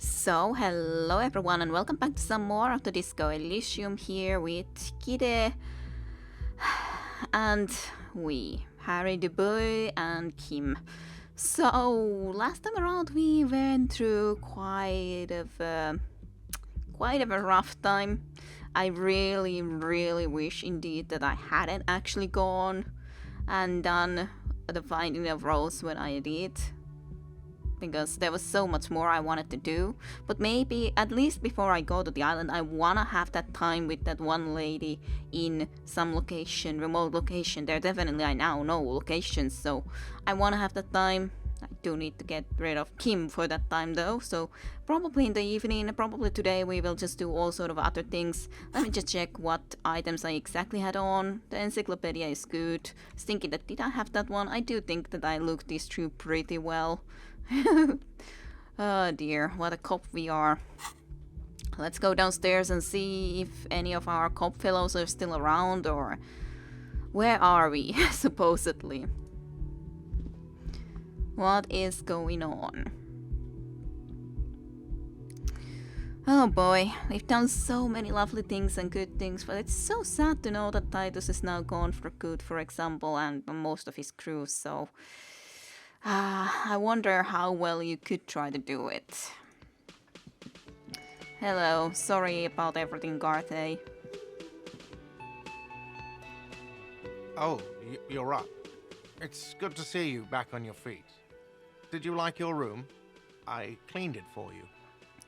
So, hello everyone and welcome back to some more of the Disco Elysium here with Kide and we, Harry the boy and Kim. So, last time around we went through quite of a rough time. I really wish indeed that I hadn't actually gone and done the finding of Rose when I did, because there was so much more I wanted to do. But maybe, at least before I go to the island, I wanna have that time with that one lady in some location, remote location. There definitely, I now know locations, so I wanna have that time. I do need to get rid of Kim for that time though, so probably in the evening, probably today we will just do all sort of other things. Let me just check what items I exactly had on. The encyclopedia is good. I was thinking that did I have that one? I do think that I looked this through pretty well. Oh dear, what a cop we are. Let's go downstairs and see if any of our cop fellows are still around, or where are we, supposedly? What is going on? Oh boy, we've done so many lovely things and good things, but it's so sad to know that Titus is now gone for good, for example, and most of his crew, so I wonder how well you could try to do it. Hello, sorry about everything, Garthay. Oh, you're up. It's good to see you back on your feet. Did you like your room? I cleaned it for you.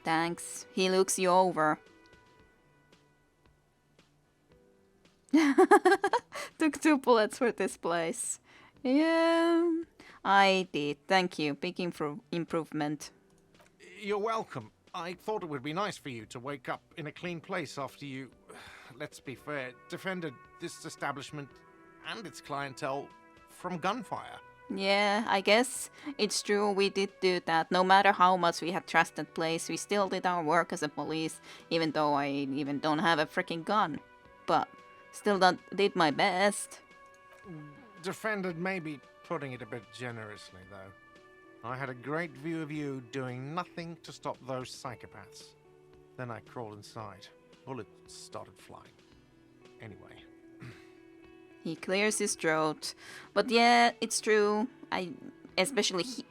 Thanks, he looks you over. Took 2 bullets for this place. Yeah, I did. Thank you. Big improvement. You're welcome. I thought it would be nice for you to wake up in a clean place after you, let's be fair, defended this establishment and its clientele from gunfire. Yeah, I guess it's true we did do that. No matter how much we have trusted that place, we still did our work as a police, even though I even don't have a freaking gun. But still did my best. Defended maybe putting it a bit generously, though. I had a great view of you doing nothing to stop those psychopaths. Then I crawled inside. Bullets started flying. Anyway. He clears his throat. But yeah, it's true.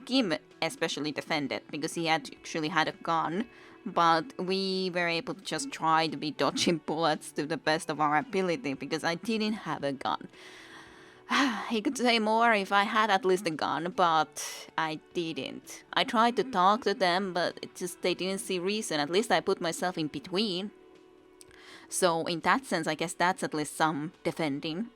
Kim especially defended, because he actually had a gun. But we were able to just try to be dodging bullets to the best of our ability, because I didn't have a gun. He could say more if I had at least a gun, but I didn't. I tried to talk to them, but they didn't see reason. At least I put myself in between. So in that sense, I guess that's at least some defending.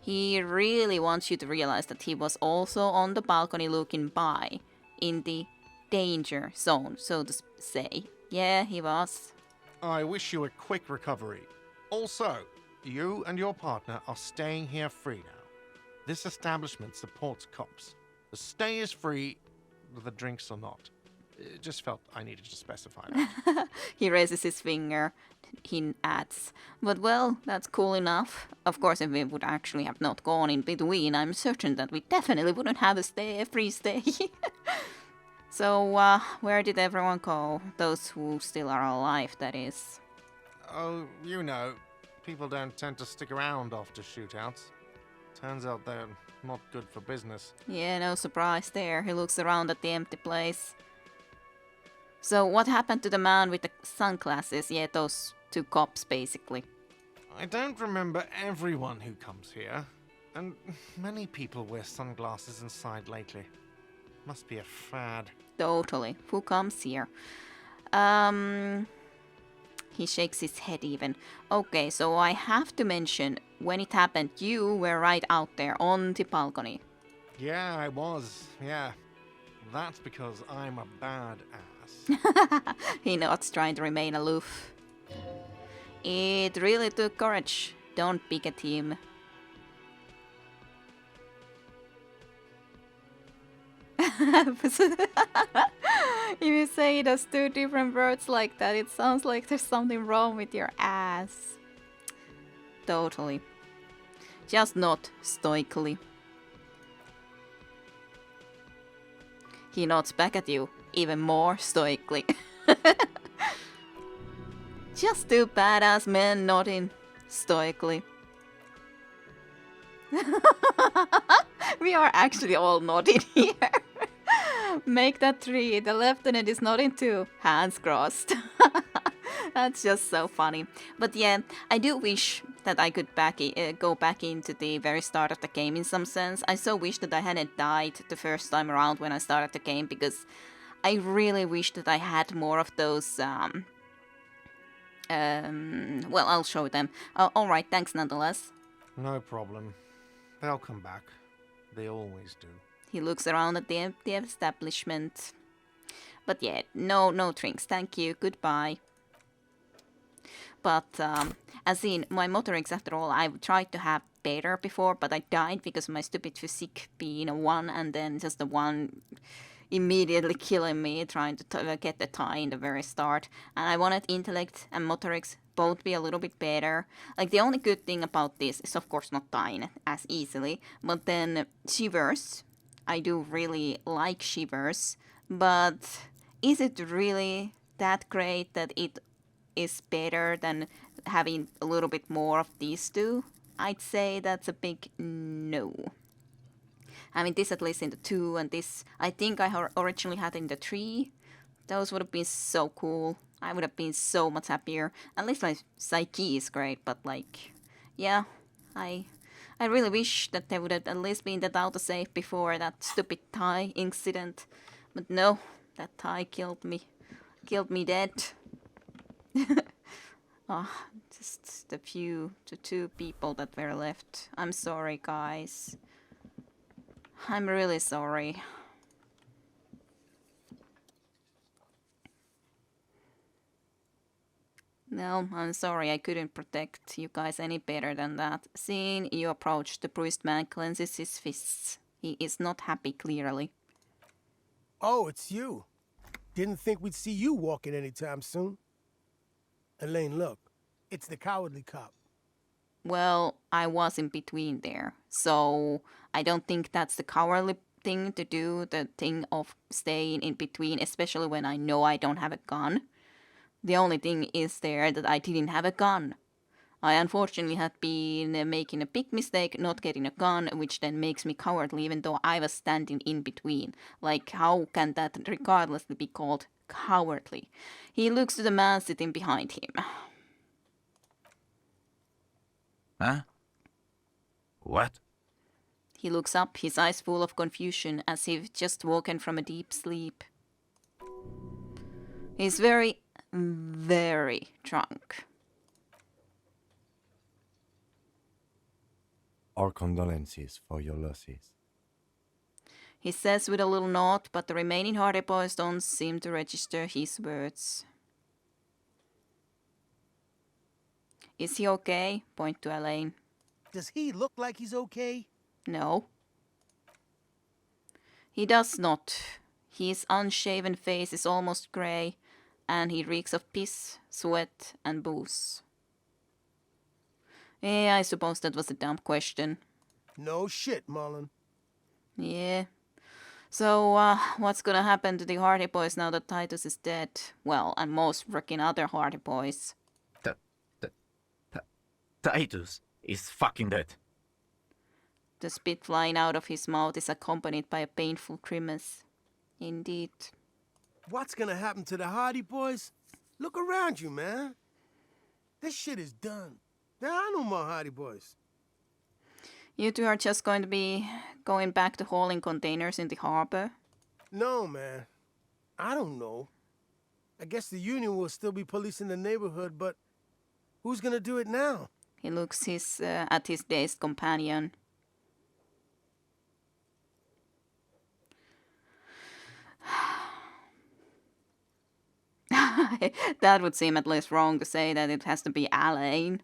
He really wants you to realize that he was also on the balcony looking by, in the danger zone, so to say. Yeah, he was. I wish you a quick recovery. Also, you and your partner are staying here free now. This establishment supports cops. The stay is free, the drinks are not. It just felt I needed to specify that. He raises his finger. He adds, but well, that's cool enough. Of course, if we would actually have not gone in between, I'm certain that we definitely wouldn't have a free stay. So, where did everyone go? Those who still are alive, that is. Oh, you know, people don't tend to stick around after shootouts. Turns out they're not good for business. Yeah, no surprise there. He looks around at the empty place. So what happened to the man with the sunglasses? Yeah, those 2 cops, basically. I don't remember everyone who comes here. And many people wear sunglasses inside lately. Must be a fad. Totally. Who comes here? He shakes his head even. Okay, so I have to mention, when it happened, you were right out there on the balcony. Yeah, I was. Yeah. That's because I'm a bad ass. He nods, trying to remain aloof. It really took courage. Don't pick him. If you say it as 2 different words like that, it sounds like there's something wrong with your ass. Totally. Just not stoically. He nods back at you. even more stoically. Just two badass men nodding stoically. We are actually all nodding here. Make that 3. The lieutenant is nodding too. Hands crossed. That's just so funny. But yeah, I do wish that I could go back into the very start of the game in some sense. I so wish that I hadn't died the first time around when I started the game, because I really wish that I had more of those... well, I'll show them. Alright, thanks nonetheless. No problem. They'll come back. They always do. He looks around at the empty establishment. But yeah, no drinks, thank you, goodbye. But, as in, my motorics, after all, I tried to have better before, but I died because of my stupid physique being a 1, and then just the 1 immediately killing me, trying to get the tie in the very start. And I wanted intellect and motorics both be a little bit better. Like, the only good thing about this is, of course, not dying as easily, but then shivers. I do really like shivers, but is it really that great that it is better than having a little bit more of these two? I'd say that's a big no. I mean, this at least in the 2, and this I think I originally had in the 3. Those would have been so cool. I would have been so much happier. At least my psyche is great, but like, yeah, I really wish that they would have at least been that autosave before that stupid tie incident. But no, that tie killed me. Killed me dead. Oh, just the 2 people that were left. I'm sorry, guys. I'm really sorry. No, I'm sorry, I couldn't protect you guys any better than that. Seeing you approach, the priest man cleanses his fists. He is not happy, clearly. Oh, it's you. Didn't think we'd see you walking anytime soon. Elaine, look. It's the cowardly cop. Well, I was in between there, so I don't think that's the cowardly thing to do, the thing of staying in between, especially when I know I don't have a gun. The only thing is there that I didn't have a gun. I unfortunately had been making a big mistake not getting a gun, which then makes me cowardly even though I was standing in between. Like, how can that regardlessly be called cowardly? He looks to the man sitting behind him. Huh? What? He looks up, his eyes full of confusion, as if just woken from a deep sleep. He's very, very drunk. Our condolences for your losses. He says with a little nod, but the remaining Hardy Boys don't seem to register his words. Is he okay? Point to Elaine. Does he look like he's okay? No. He does not. His unshaven face is almost grey, and he reeks of piss, sweat, and booze. Yeah, I suppose that was a dumb question. No shit, Marlon. Yeah. So, what's gonna happen to the Hardy Boys now that Titus is dead? Well, and most frickin' other Hardy Boys. Titus is fucking dead. The spit flying out of his mouth is accompanied by a painful grimace. Indeed. What's gonna happen to the Hardy Boys? Look around you, man. This shit is done. There are no more Hardy Boys. You two are just going to be going back to hauling containers in the harbor? No, man. I don't know. I guess the Union will still be policing the neighborhood, but who's gonna do it now? He looks at his dazed companion. That would seem at least wrong to say that it has to be Alain.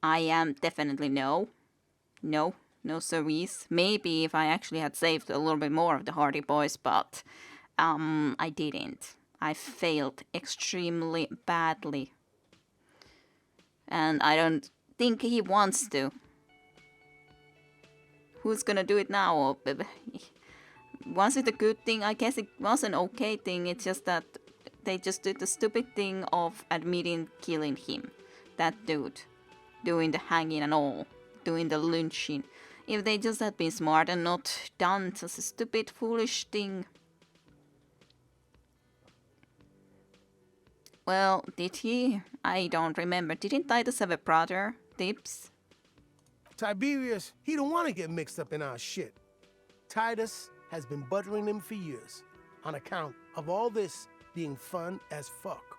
I am definitely no. No sirrees. Maybe if I actually had saved a little bit more of the Hardy Boys, but I didn't. I failed extremely badly. And I don't think he wants to. who's gonna do it now? Was it a good thing? I guess it was an okay thing. It's just that they just did the stupid thing of admitting killing him. That dude. Doing the hanging and all. Doing the lynching. If they just had been smart and not done such a stupid, foolish thing. Well, did he? I don't remember. Didn't Titus have a brother? Tips? Tiberius, he don't want to get mixed up in our shit. Titus has been buttering him for years, on account of all this being fun as fuck.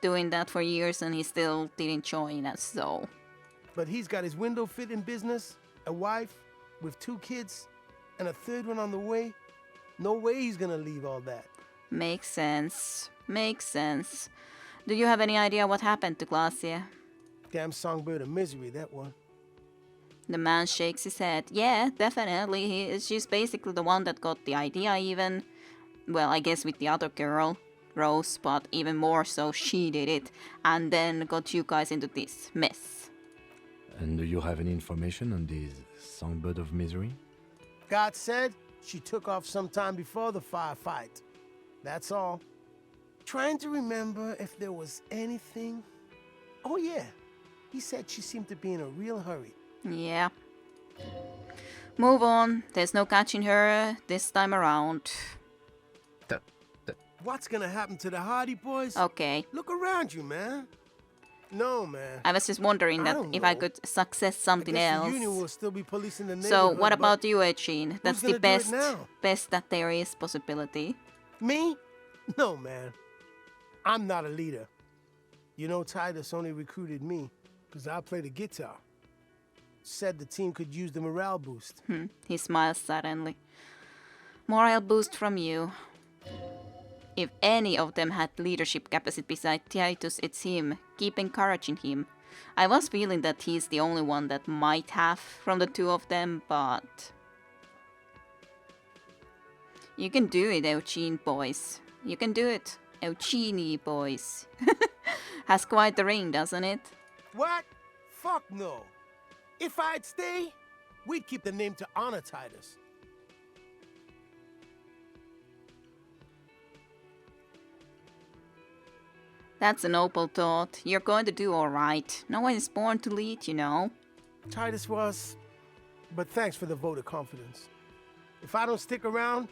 Doing that for years and he still didn't join us, so... But he's got his window fitting business, a wife with 2 kids, and a 3rd one on the way. No way he's gonna leave all that. Makes sense. Makes sense. Do you have any idea what happened to Glacia? Damn songbird of misery, that one. The man shakes his head. Yeah, definitely. She's basically the one that got the idea even. Well, I guess with the other girl, Rose, but even more so she did it. And then got you guys into this mess. And do you have any information on this songbird of misery? God said she took off sometime before the firefight. That's all. Trying to remember if there was anything... Oh yeah, he said she seemed to be in a real hurry. Yeah. Move on. There's no catching her this time around. What's gonna happen to the Hardy Boys? Okay. Look around you, man. No, man. I was just wondering that don't if I know. could success I something guess else. the Union will still be policing the neighborhood. So what but about you, Eugene? That's the gonna do it best now? that there is possibility. Me? No, man. I'm not a leader. You know, Titus only recruited me because I play the guitar. Said the team could use the morale boost. He smiles suddenly. Morale boost from you. If any of them had leadership capacity beside Titus, it's him. Keep encouraging him. I was feeling that he's the only one that might have from the 2 of them, but... You can do it, Eugene boys. You can do it. Eugenie boys. Has quite the ring, doesn't it? What? Fuck no. If I'd stay, we'd keep the name to honor Titus. That's a noble thought. You're going to do alright. No one is born to lead, you know. Titus was, but thanks for the vote of confidence. If I don't stick around,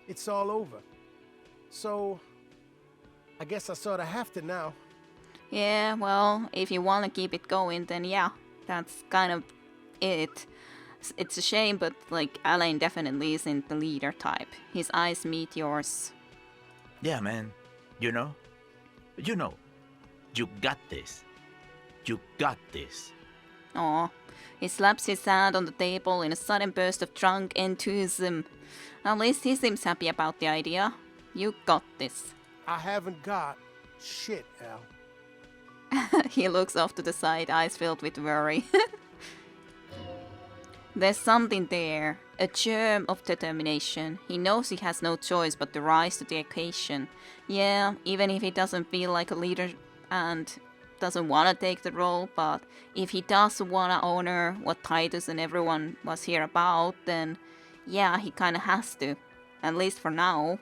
it's all over. So, I guess I sort of have to now. Yeah, well, if you want to keep it going, then yeah, that's kind of it. It's a shame, but like, Alain definitely isn't the leader type. His eyes meet yours. Yeah, man. You know, you got this. You got this. Aw, he slaps his hand on the table in a sudden burst of drunk enthusiasm. At least he seems happy about the idea. You got this. I haven't got shit, Al. He looks off to the side, eyes filled with worry. There's something there, a germ of determination. He knows he has no choice but to rise to the occasion. Yeah, even if he doesn't feel like a leader and doesn't want to take the role, but if he does want to honor what Titus and everyone was here about, then yeah, he kind of has to. At least for now.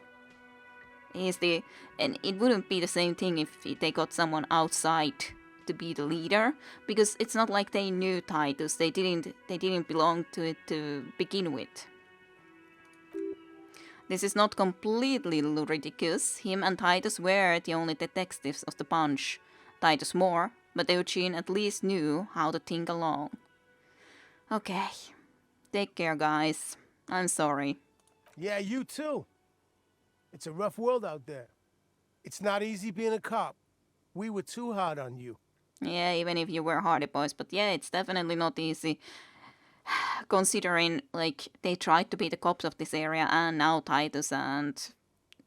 And it wouldn't be the same thing if they got someone outside to be the leader, because it's not like they knew Titus. They didn't belong to it to begin with. This is not completely ridiculous. Him and Titus were the only detectives of the bunch. Titus more, but Eugene at least knew how to think along. Okay. Take care, guys. I'm sorry. Yeah, you too. It's a rough world out there. It's not easy being a cop. We were too hard on you. Yeah, even if you were Hardy Boys, but yeah, it's definitely not easy. Considering, like, they tried to be the cops of this area, and now Titus and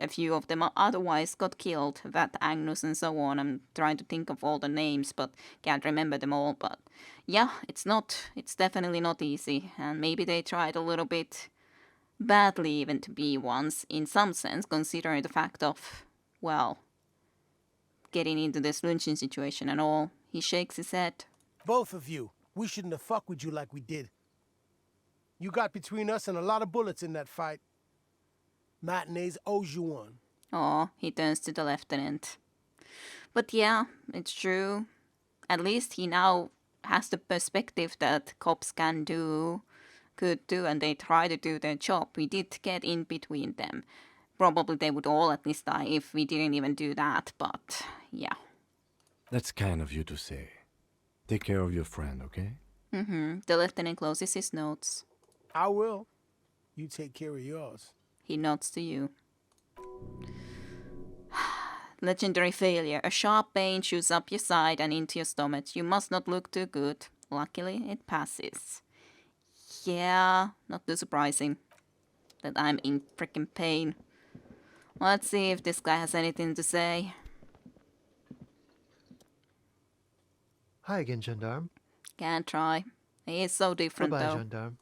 a few of them otherwise got killed. That Agnus and so on. I'm trying to think of all the names, but can't remember them all. But yeah, it's definitely not easy. And maybe they tried a little bit badly even to be ones, in some sense, considering the fact of, well, getting into this lynching situation and all. He shakes his head. Both of you. We shouldn't have fucked with you like we did. You got between us and a lot of bullets in that fight. Matinees owes you one. Oh, he turns to the lieutenant. But yeah, it's true. At least he now has the perspective that cops could do, and they try to do their job. We did get in between them. Probably they would all at least die if we didn't even do that, but yeah. That's kind of you to say. Take care of your friend, okay? The lieutenant closes his notes. I will. You take care of yours. He nods to you. Legendary failure. A sharp pain shoots up your side and into your stomach. You must not look too good. Luckily, it passes. Yeah, not too surprising that I'm in freaking pain. Let's see if this guy has anything to say. Hi again, Gendarme. Can't try. He is so different Bye-bye, though. Gendarme.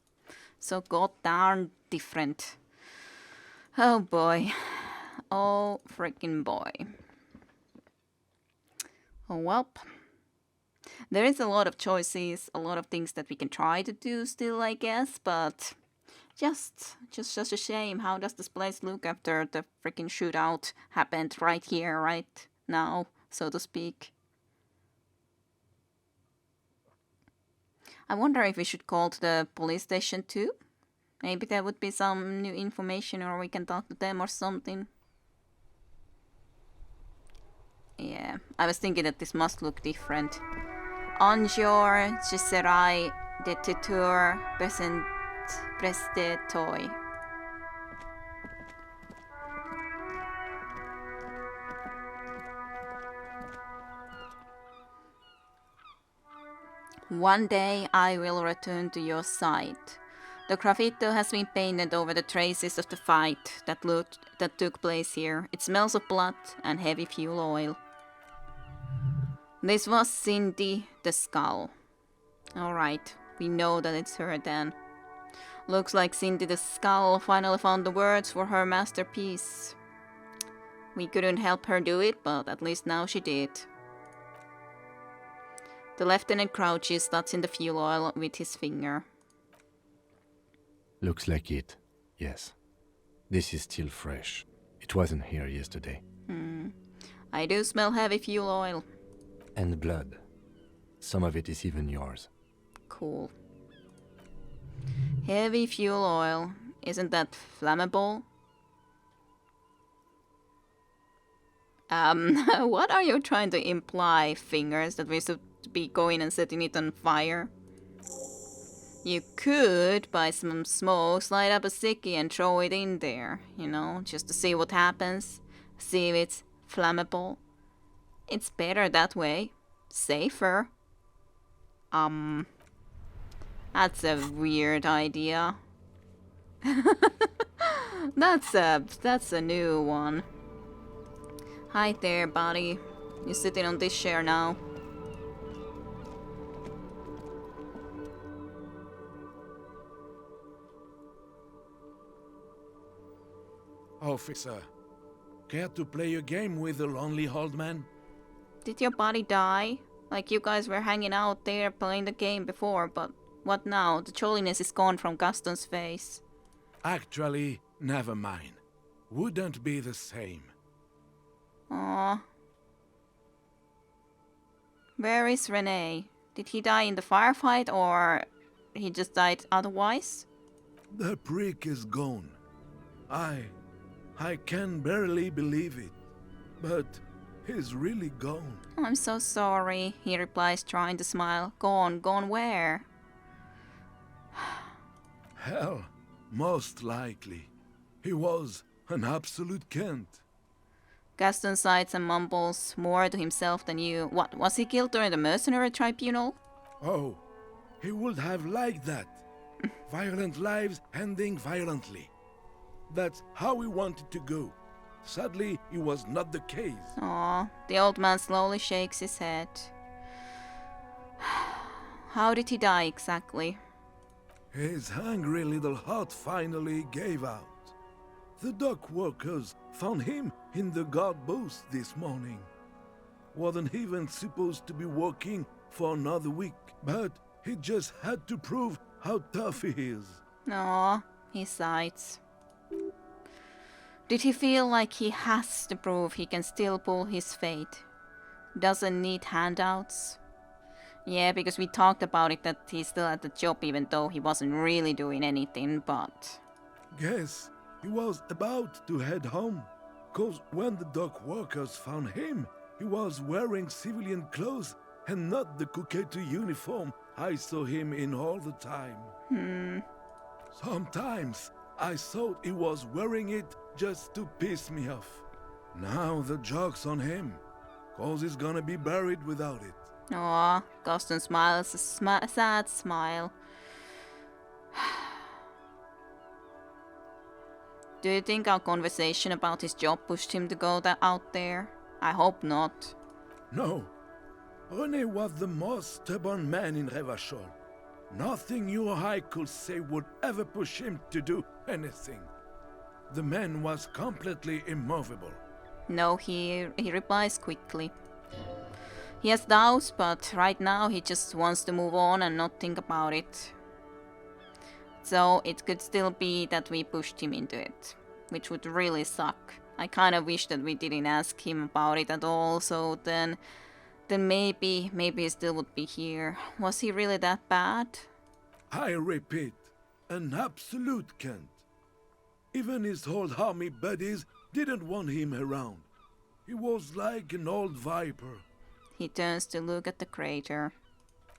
So goddamn different. Oh boy. Oh freaking boy. Oh well. There is a lot of choices, a lot of things that we can try to do still, I guess, but just such a shame. How does this place look after the freaking shootout happened right here, right now, so to speak? I wonder if we should call to the police station too. Maybe there would be some new information, or we can talk to them or something. Yeah, I was thinking that this must look different. Onjour, je serai de tuteur preste toi. One day I will return to your side. The graffito has been painted over the traces of the fight that took place here. It smells of blood and heavy fuel oil. This was Cindy the Skull. Alright, we know that it's her then. Looks like Cindy the Skull finally found the words for her masterpiece. We couldn't help her do it, but at least now she did. The lieutenant crouches, touching the fuel oil with his finger. Looks like it, yes. This is still fresh. It wasn't here yesterday. I do smell heavy fuel oil. And blood. Some of it is even yours. Cool. Heavy fuel oil. Isn't that flammable? What are you trying to imply, fingers? That we should be going and setting it on fire? You could buy some smoke, light up a sickie and throw it in there, you know, just to see what happens. See if it's flammable. It's better that way. Safer. That's a weird idea. That's a new one. Hi there, buddy. You're sitting on this chair now. Officer, care to play a game with the lonely old man? Did your body die? Like you guys were hanging out there playing the game before, but what now? The jolliness is gone from Gaston's face. Actually, never mind. Wouldn't be the same. Aww. Where is René? Did he die in the firefight or he just died otherwise? The prick is gone. I can barely believe it. But he's really gone. I'm so sorry, he replies, trying to smile. Gone where? Hell, most likely. He was an absolute Kent. Gaston sighs and mumbles more to himself than you. What, was he killed during the mercenary tribunal? Oh, he would have liked that. Violent lives ending violently. That's how he wanted to go. Sadly, it was not the case. Aw, the old man slowly shakes his head. How did he die exactly? His hungry little heart finally gave out. The dock workers found him in the guard booth this morning. Wasn't even supposed to be working for another week, but he just had to prove how tough he is. Aw, he sighs. Did he feel like he has to prove he can still pull his fate? Doesn't need handouts? Yeah, because we talked about it that he's still at the job even though he wasn't really doing anything, but... Guess he was about to head home. Cause when the dock workers found him, he was wearing civilian clothes and not the Kuketu uniform I saw him in all the time. Sometimes I thought he was wearing it just to piss me off. Now the joke's on him, cause he's gonna be buried without it. Aw, Gaston smiles a sad smile. Do you think our conversation about his job pushed him to go out there? I hope not. No, René was the most stubborn man in Revachol. Nothing you or I could say would ever push him to do anything. The man was completely immovable. No, he replies quickly. He has doubts, but right now he just wants to move on and not think about it. So it could still be that we pushed him into it, which would really suck. I kind of wish that we didn't ask him about it at all, so then maybe he still would be here. Was he really that bad? I repeat, an absolute cunt. Even his old army buddies didn't want him around. He was like an old viper. He turns to look at the crater.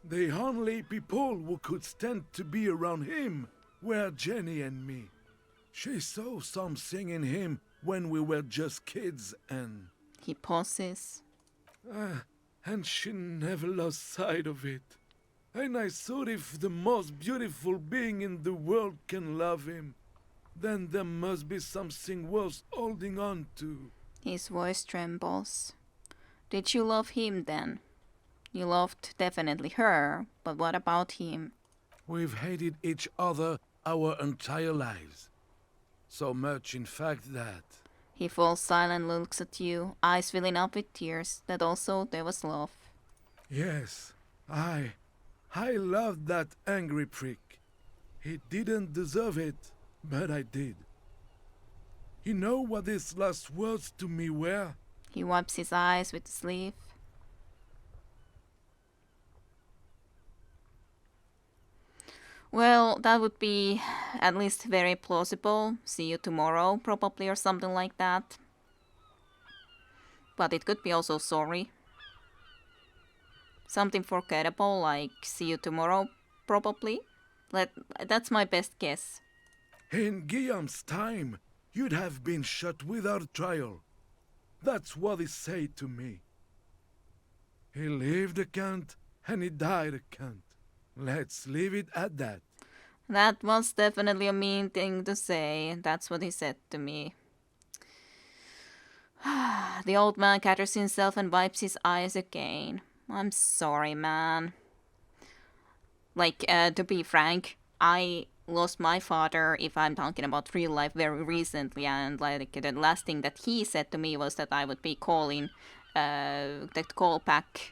The only people who could stand to be around him were Jenny and me. She saw something in him when we were just kids and... He pauses. And she never lost sight of it. And I thought if the most beautiful being in the world can love him, then there must be something worth holding on to. His voice trembles. Did you love him then? You loved definitely her, but what about him? We've hated each other our entire lives. So much, in fact, that... He falls silent and looks at you, eyes filling up with tears, that also there was love. Yes, I loved that angry prick. He didn't deserve it, but I did. You know what his last words to me were? He wipes his eyes with the sleeve. Well, that would be at least very plausible. See you tomorrow, probably, or something like that. But it could be also sorry. Something forgettable, like see you tomorrow, probably. That's my best guess. In Guillaume's time, you'd have been shot without trial. That's what he said to me. He lived a cunt, and he died a cunt. Let's leave it at that. That was definitely a mean thing to say. That's what he said to me. The old man gathers himself and wipes his eyes again. I'm sorry, man. To be frank, I lost my father, if I'm talking about real life, very recently, and the last thing that he said to me was that I would be calling the call back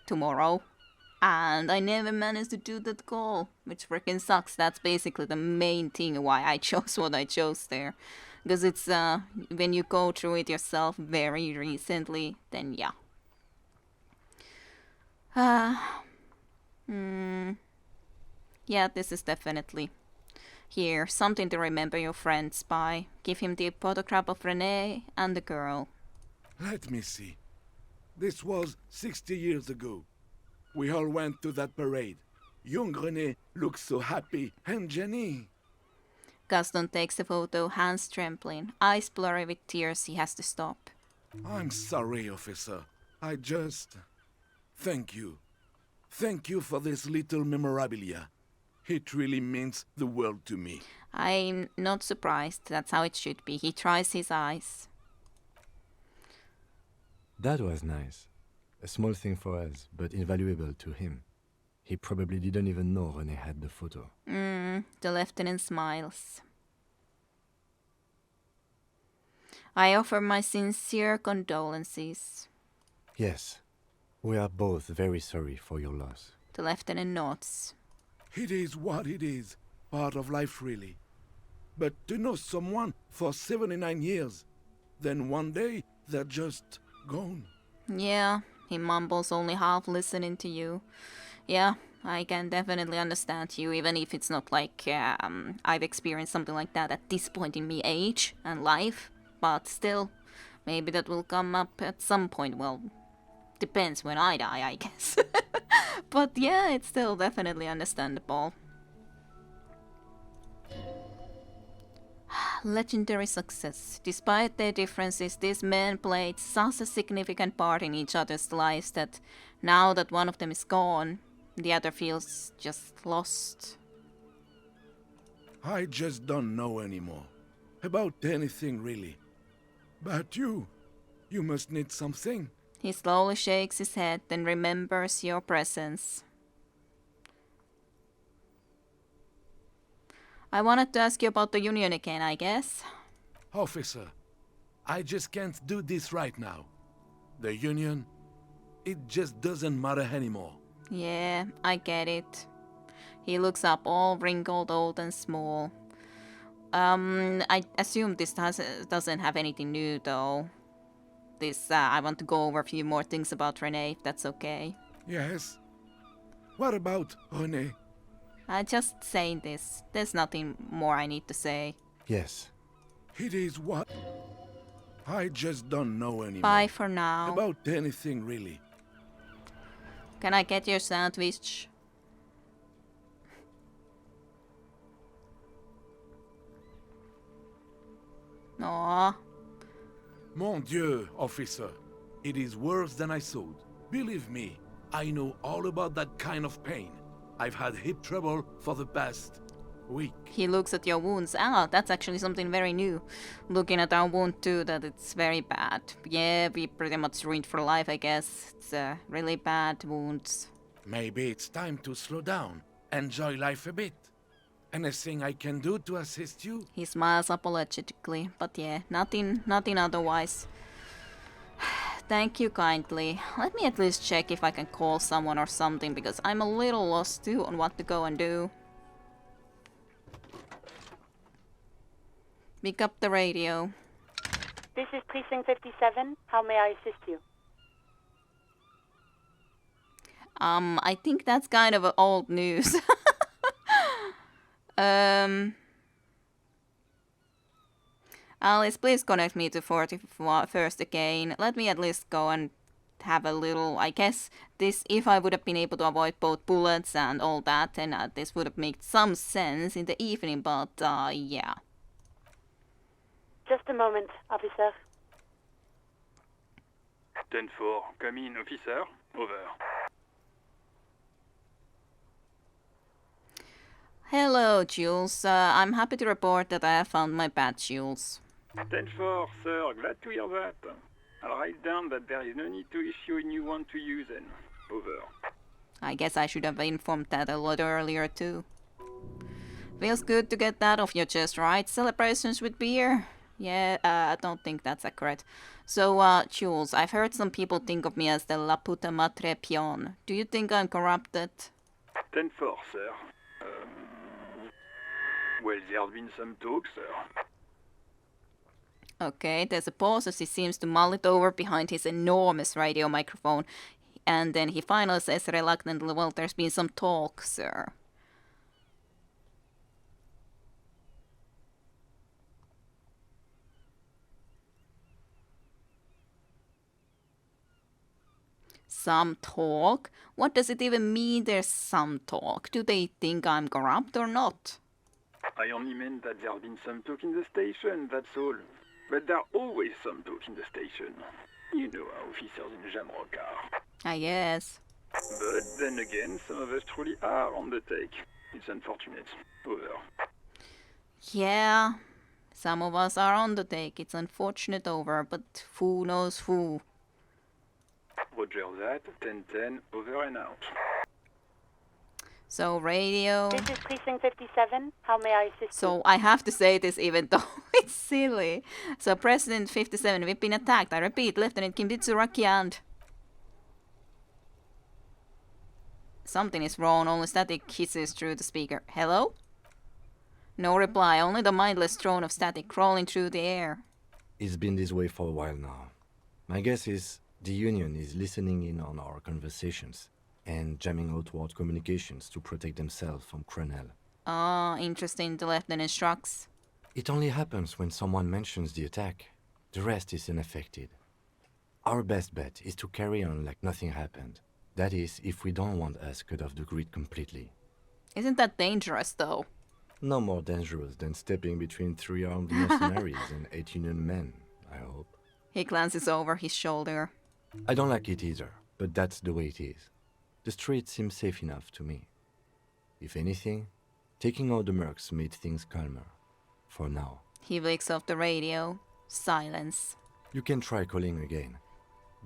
tomorrow. And I never managed to do that call, which freaking sucks. That's basically the main thing why I chose what I chose there. Because it's, when you go through it yourself very recently, then yeah. Yeah, this is definitely here. Something to remember your friends by. Give him the photograph of Renee and the girl. Let me see. This was 60 years ago. We all went to that parade. Young René looked so happy, and Jenny... Gaston takes the photo, hands trembling, eyes blurry with tears. He has to stop. I'm sorry, officer. I just... Thank you. Thank you for this little memorabilia. It really means the world to me. I'm not surprised. That's how it should be. He tries his eyes. That was nice. A small thing for us, but invaluable to him. He probably didn't even know René had the photo. The lieutenant smiles. I offer my sincere condolences. Yes, we are both very sorry for your loss. The lieutenant nods. It is what it is. part of life, really. But to know someone for 79 years, then one day they're just gone. Yeah, he mumbles, only half listening to you. Yeah, I can definitely understand you, even if it's not like I've experienced something like that at this point in my age and life. But still, maybe that will come up at some point. Well, depends when I die, I guess. But yeah, it's still definitely understandable. Legendary success. Despite their differences, these men played such a significant part in each other's lives that now that one of them is gone, the other feels just lost. I just don't know anymore. About anything, really. But you must need something. He slowly shakes his head, then remembers your presence. I wanted to ask you about the Union again, I guess. Officer, I just can't do this right now. The Union, it just doesn't matter anymore. Yeah, I get it. He looks up, all wrinkled, old and small. I assume this doesn't have anything new, though. I want to go over a few more things about Renee, if that's okay. Yes? What about René? Just saying this. There's nothing more I need to say. Yes. It is what? I just don't know anymore. Bye for now. About anything, really. Can I get your sandwich? Aww. Mon Dieu, officer. It is worse than I thought. Believe me, I know all about that kind of pain. I've had hip trouble for the past week. He looks at your wounds. Ah, that's actually something very new. Looking at our wound too, that it's very bad. Yeah, we pretty much ruined for life, I guess. It's really bad wounds. Maybe it's time to slow down, enjoy life a bit. Anything I can do to assist you? He smiles apologetically, but yeah, nothing otherwise. Thank you kindly. Let me at least check if I can call someone or something, because I'm a little lost too on what to go and do. Pick up the radio. This is Precinct 57. How may I assist you? I think that's kind of old news. Alice, please connect me to 41st again. Let me at least go and have a little, I guess, this, if I would have been able to avoid both bullets and all that, then this would have made some sense in the evening, but, yeah. Just a moment, officer. 10-4, come in, officer. Over. Hello, Jules. I'm happy to report that I have found my badge, Jules. 10-4, sir. Glad to hear that. I'll write down that there is no need to issue a new one to you then. Over. I guess I should have informed that a lot earlier, too. Feels good to get that off your chest, right? Celebrations with beer? Yeah, I don't think that's accurate. So, Jules, I've heard some people think of me as the La Puta Matre Pion. Do you think I'm corrupted? 10-4, sir. Well, there's been some talk, sir. Okay, there's a pause as he seems to mull it over behind his enormous radio microphone. And then he finally says reluctantly, well, there's been some talk, sir. Some talk? What does it even mean there's some talk? Do they think I'm corrupt or not? I only meant that there's been some talk in the station, that's all. But there's always some talk in the station. You know how officers in Jamrock are. Ah, yes. But then again, some of us truly are on the take. It's unfortunate. Over. Yeah, some of us are on the take. It's unfortunate over, but who knows who? Roger that. 10-10, over and out. So, radio. This is Precinct 57. How may I assist you? So, I have to say this even though it's silly. So, President 57, we've been attacked. I repeat, Lieutenant Kim Ditsuraki and... Something is wrong, only static hisses through the speaker. Hello? No reply, only the mindless drone of static crawling through the air. It's been this way for a while now. My guess is the Union is listening in on our conversations and jamming outward communications to protect themselves from Cronel. Ah, interesting, the lieutenant shrugs. It only happens when someone mentions the attack. The rest is unaffected. Our best bet is to carry on like nothing happened. That is, if we don't want us cut off the grid completely. Isn't that dangerous, though? No more dangerous than stepping between 3 armed mercenaries and 8 Union men, I hope. He glances over his shoulder. I don't like it either, but that's the way it is. The street seems safe enough to me. If anything, taking out the mercs made things calmer. For now. He wakes off the radio. Silence. You can try calling again.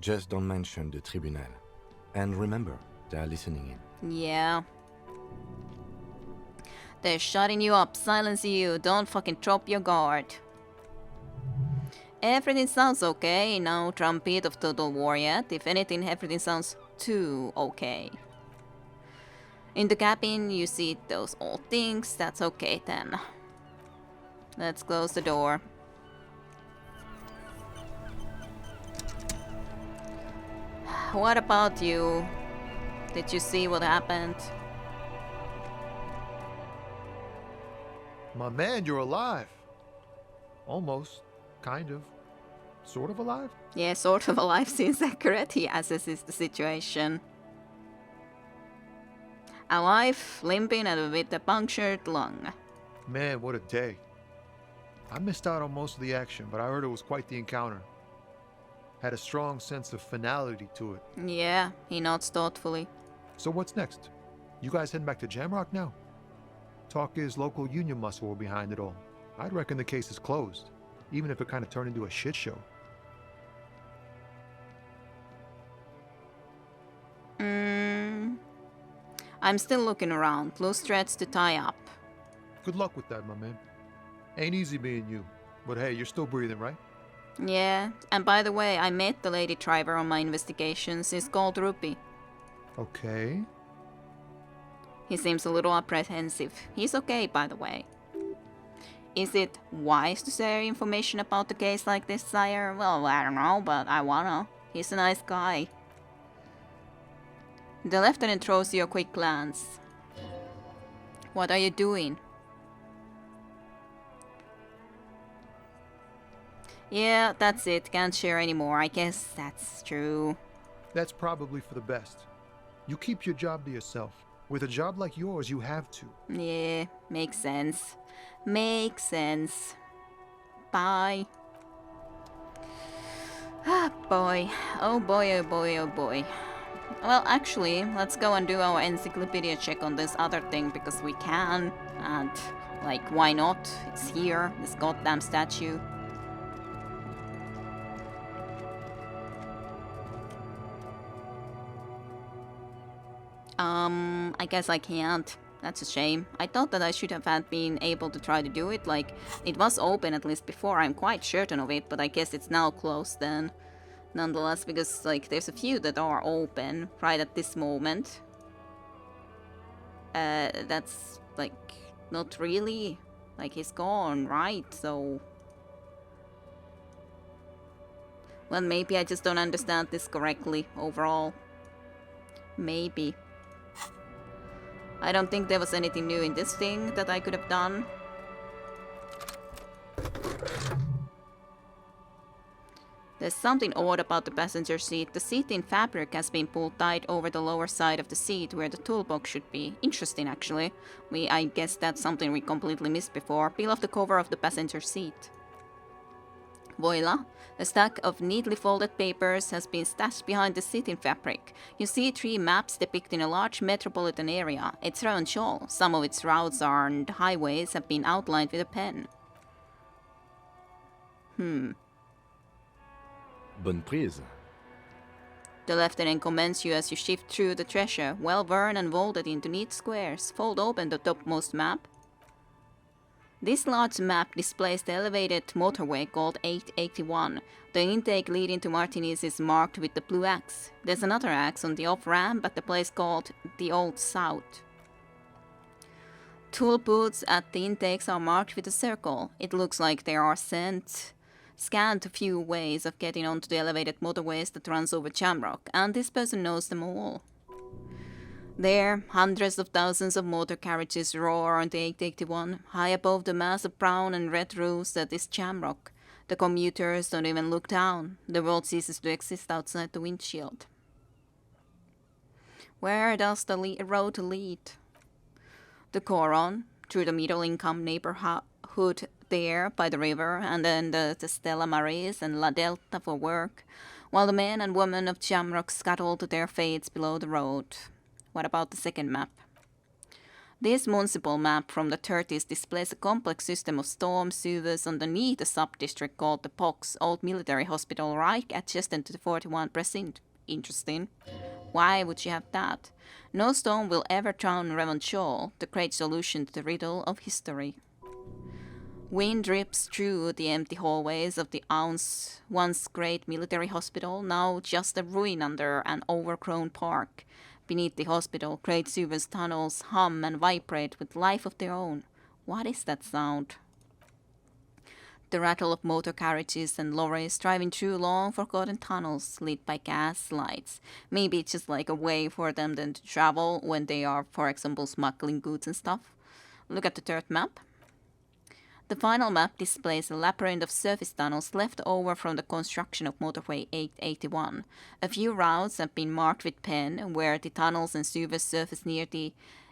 Just don't mention the tribunal. And remember, they are listening in. Yeah. They're shutting you up. Silence you. Don't fucking drop your guard. Everything sounds okay. No trumpet of total war yet. If anything, everything sounds too okay. In the cabin, you see those old things. That's okay then. Let's close the door. What about you? Did you see what happened? My man, you're alive. Almost. Kind of. Sort of alive? Yeah, sort of alive seems accurate. He assesses the situation. Alive, limping, and with a punctured lung. Man, what a day. I missed out on most of the action, but I heard it was quite the encounter. Had a strong sense of finality to it. Yeah, he nods thoughtfully. So what's next? You guys heading back to Jamrock now? Talk is local Union muscle were behind it all. I'd reckon the case is closed, even if it kind of turned into a shit show. I'm still looking around. Loose threads to tie up. Good luck with that, my man. Ain't easy being you, but hey, you're still breathing, right? Yeah, and by the way, I met the lady driver on my investigations. He's called Ruby. Okay. He seems a little apprehensive. He's okay, by the way. Is it wise to share information about the case like this, sire? Well, I don't know, but I wanna. He's a nice guy. The lieutenant throws you a quick glance. What are you doing? Yeah, that's it. Can't share anymore. I guess that's true. That's probably for the best. You keep your job to yourself. With a job like yours, you have to. Yeah, makes sense. Makes sense. Bye. Ah, boy. Oh boy, oh boy, oh boy. Well, actually, let's go and do our encyclopedia check on this other thing, because we can. And, like, why not? It's here, this goddamn statue. I guess I can't. That's a shame. I thought that I should have had been able to try to do it. Like, it was open at least before, I'm quite certain of it, but I guess it's now closed then. Nonetheless, because, like, there's a few that are open right at this moment. That's, like, not really. Like, he's gone, right? So... Well, maybe I just don't understand this correctly overall. Maybe. I don't think there was anything new in this thing that I could have done. There's something odd about the passenger seat. The seat-in fabric has been pulled tight over the lower side of the seat where the toolbox should be. Interesting, actually. I guess that's something we completely missed before. Peel off the cover of the passenger seat. Voila! A stack of neatly folded papers has been stashed behind the seat-in fabric. You see 3 maps depicting a large metropolitan area. It's round shoal. Some of its routes and highways have been outlined with a pen. Bonne prise. The lieutenant commends you as you shift through the treasure, well worn and folded into neat squares. Fold open the topmost map. This large map displays the elevated motorway called 881. The intake leading to Martinez is marked with the blue axe. There's another axe on the off-ramp at the place called the Old South. Tool booths at the intakes are marked with a circle. It looks like there are scanned a few ways of getting onto the elevated motorways that runs over Jamrock, and this person knows them all. There, hundreds of thousands of motor carriages roar on the 881, high above the mass of brown and red roofs that is Jamrock. The commuters don't even look down. The world ceases to exist outside the windshield. Where does the road lead? The Coron, through the middle-income neighborhood there by the river, and then the Stella Maris and La Delta for work, while the men and women of Jamrock scuttle to their fates below the road. What about the second map? This municipal map from the 30s displays a complex system of storm sewers underneath a sub-district called the POX, Old Military Hospital, right adjacent to the 41 precinct. Interesting. Why would you have that? No storm will ever drown Revanchol, the great solution to the riddle of history. Wind drips through the empty hallways of the once great military hospital, now just a ruin under an overgrown park. Beneath the hospital, great sewers tunnels hum and vibrate with life of their own. What is that sound? The rattle of motor carriages and lorries driving through long forgotten tunnels lit by gas lights. Maybe it's just like a way for them then to travel when they are, for example, smuggling goods and stuff. Look at the third map. The final map displays a labyrinth of surface tunnels left over from the construction of Motorway 881. A few routes have been marked with pen, where the tunnels and sewers surface near the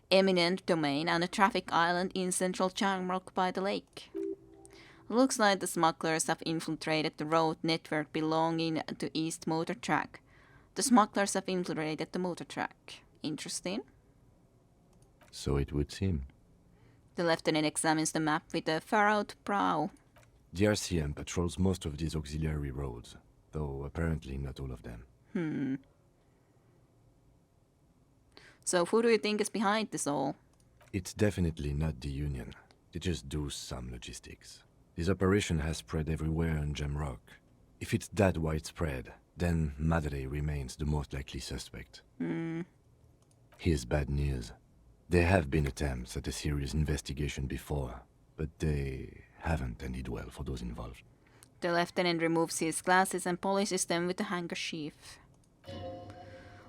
eminent domain and a traffic island in central Jamrock by the lake. Looks like the smugglers have infiltrated the road network belonging to East Motor Track. The smugglers have infiltrated the motor track. Interesting. So it would seem. The lieutenant examines the map with a furrowed brow. The RCM patrols most of these auxiliary roads, though apparently not all of them. So who do you think is behind this all? It's definitely not the Union. They just do some logistics. This operation has spread everywhere in Jamrock. If it's that widespread, then Madre remains the most likely suspect. Here's bad news. There have been attempts at a serious investigation before, but they haven't ended well for those involved. The lieutenant removes his glasses and polishes them with a handkerchief.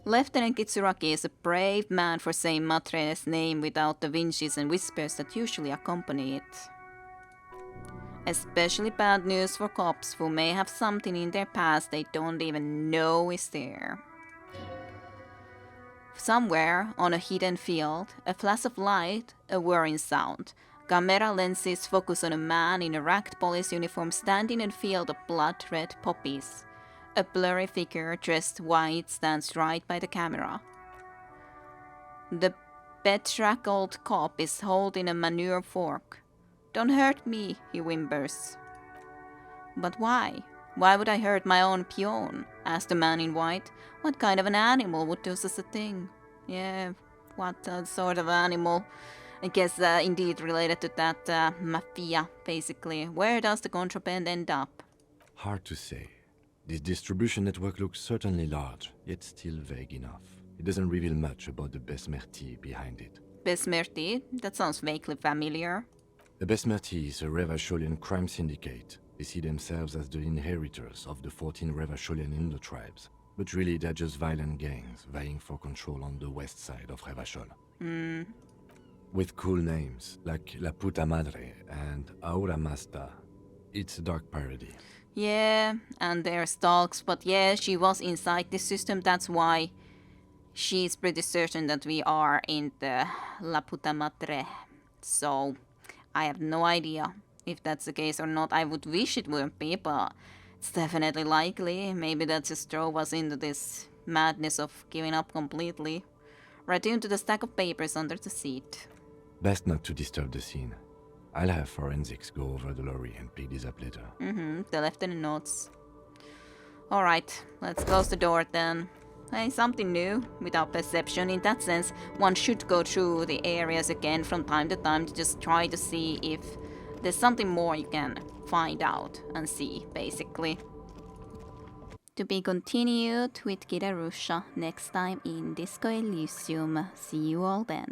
Lieutenant Kitsuraki is a brave man for saying Matre's name without the winches and whispers that usually accompany it. Especially bad news for cops who may have something in their past they don't even know is there. Somewhere on a hidden field, a flash of light, a whirring sound. Camera lenses focus on a man in a ragged police uniform standing in a field of blood-red poppies. A blurry figure dressed white stands right by the camera. The bedraggled cop is holding a manure fork. "Don't hurt me," he whimpers. "But why? Why would I hurt my own peon?" asked the man in white. "What kind of an animal would do such a thing?" Yeah, what sort of animal? I guess indeed related to that mafia, basically. Where does the contraband end up? Hard to say. This distribution network looks certainly large, yet still vague enough. It doesn't reveal much about the Besmerti behind it. Besmerti? That sounds vaguely familiar. The Besmerti is a Revacholian crime syndicate. They see themselves as the inheritors of the 14 Revacholian Indo tribes. But really, they're just violent gangs vying for control on the west side of Revachol. With cool names, like La Puta Madre and Aura Masta. It's a dark parody. Yeah, and there's dogs, but yeah, she was inside this system, that's why she's pretty certain that we are in the La Puta Madre. So, I have no idea if that's the case or not. I would wish it wouldn't be, but it's definitely likely. Maybe that just drove us into this madness of giving up completely. Return to the stack of papers under the seat. Best not to disturb the scene. I'll have forensics go over the lorry and pick this up later. The lieutenant nods. Alright, let's close the door then. Hey, something new. Without perception, in that sense, one should go through the areas again from time to time to just try to see if there's something more you can find out and see, basically. To be continued with Kira Rusha next time in Disco Elysium. See you all then.